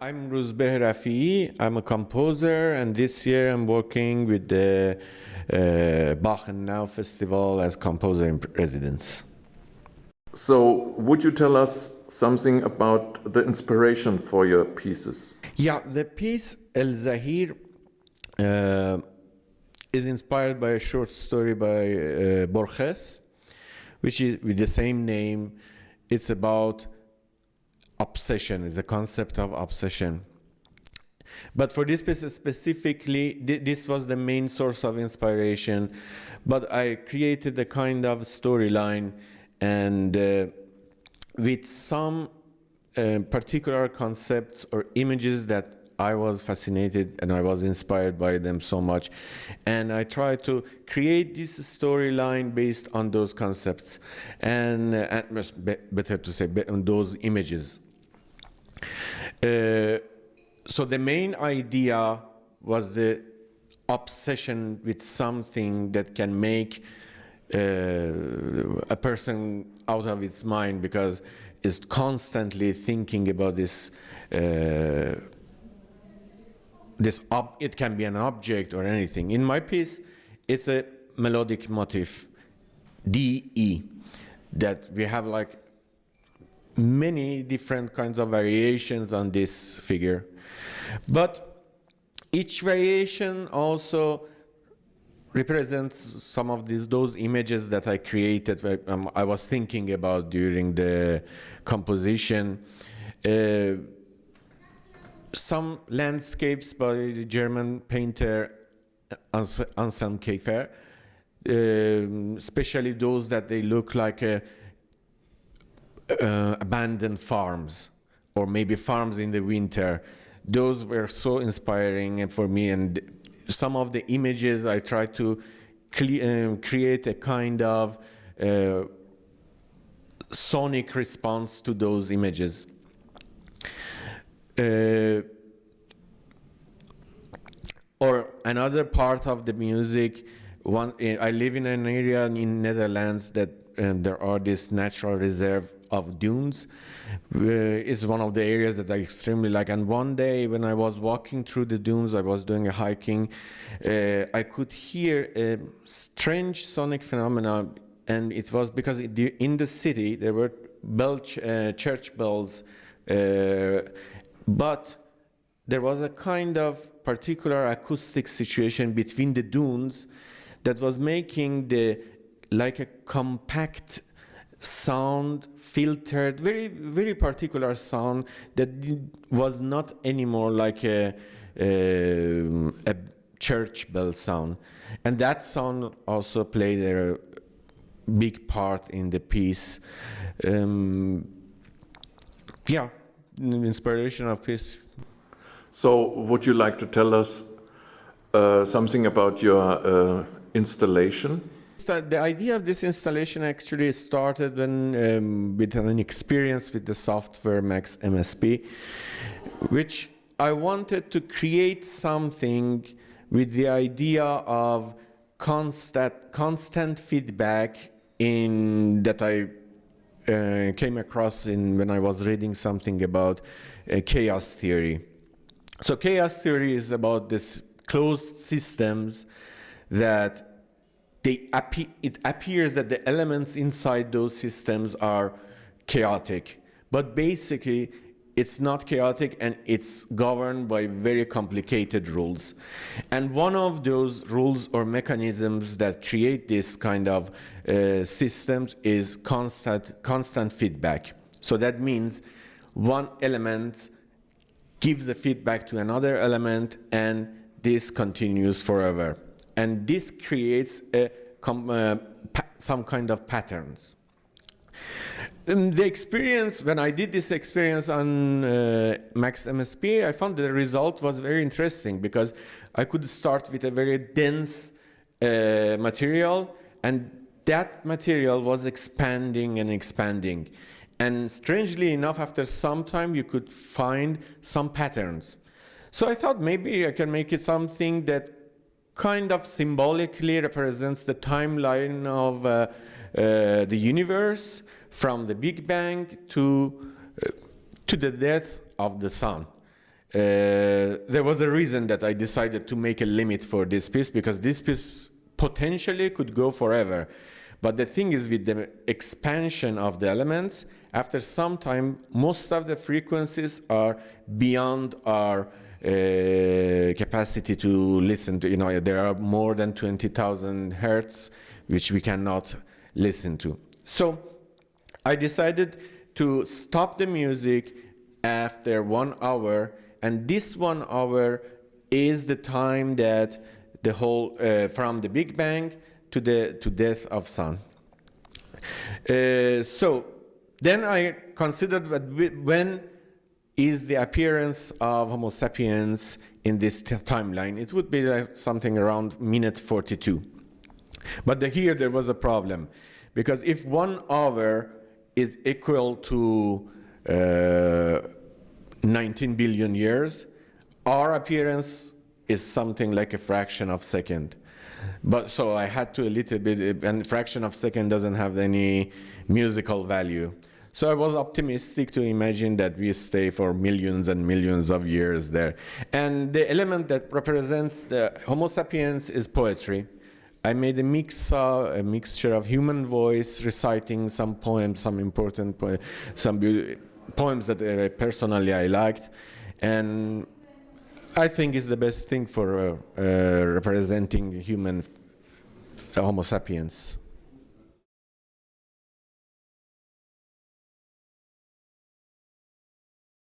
I'm Rouzbeh Rafie. I'm a composer, and this year I'm working with the Bach and Now Festival as composer in residence. So, would you tell us something about the inspiration for your pieces? Yeah, the piece El Zahir is inspired by a short story by Borges, which is with the same name. It's about obsession, is the concept of obsession. But for this piece specifically, this was the main source of inspiration. But I created a kind of storyline, and with some particular concepts or images that I was fascinated and I was inspired by them so much. And I tried to create this storyline based on those concepts, and better to say, on those images. So the main idea was the obsession with something that can make a person out of its mind, because it's constantly thinking about this. It can be an object or anything. In my piece, it's a melodic motif, D-E, that we have like many different kinds of variations on this figure. But each variation also represents some of those images that I created, I was thinking about during the composition. Some landscapes by the German painter Anselm Kiefer, especially those that they look like abandoned farms, or maybe farms in the winter. Those were so inspiring for me, and some of the images I tried to create a kind of sonic response to those images. Or another part of the music, I live in an area in Netherlands that there are this natural reserve of dunes. It's one of the areas that I extremely like. And one day when I was walking through the dunes, I was doing a hiking, I could hear a strange sonic phenomena, and it was because in the city there were church bells, but there was a kind of particular acoustic situation between the dunes that was making like a compact sound, filtered, very, very particular sound that was not anymore like a church bell sound. And that sound also played a big part in the piece. Yeah, inspiration of piece. So, would you like to tell us something about your installation? The idea of this installation actually started when with an experience with the software Max MSP, which I wanted to create something with the idea of constant feedback that I came across when I was reading something about chaos theory. So chaos theory is about this closed systems that it appears that the elements inside those systems are chaotic, but basically it's not chaotic, and it's governed by very complicated rules. And one of those rules or mechanisms that create this kind of systems is constant feedback. So that means one element gives the feedback to another element, and this continues forever. And this creates some kind of patterns. The experience, when I did this experience on Max MSP, I found the result was very interesting, because I could start with a very dense material, and that material was expanding and expanding. And strangely enough, after some time, you could find some patterns. So I thought maybe I can make it something that kind of symbolically represents the timeline of the universe, from the Big Bang to the death of the sun. there was a reason that I decided to make a limit for this piece, because this piece potentially could go forever. But the thing is, with the expansion of the elements, after some time, most of the frequencies are beyond our capacity to listen to. You know, there are more than 20,000 hertz, which we cannot listen to. So I decided to stop the music after 1 hour, and this 1 hour is the time that the whole, from the Big Bang to death of sun. So then I considered when is the appearance of Homo sapiens in this timeline. It would be like something around minute 42. But here there was a problem, because if 1 hour is equal to 19 billion years, our appearance is something like a fraction of a second. But so I had to a little bit, and fraction of a second doesn't have any musical value. So I was optimistic to imagine that we stay for millions and millions of years there. And the element that represents the Homo sapiens is poetry. I made a mixture of human voice reciting some poems, some important poems that personally I liked, and I think it's the best thing for representing human Homo sapiens.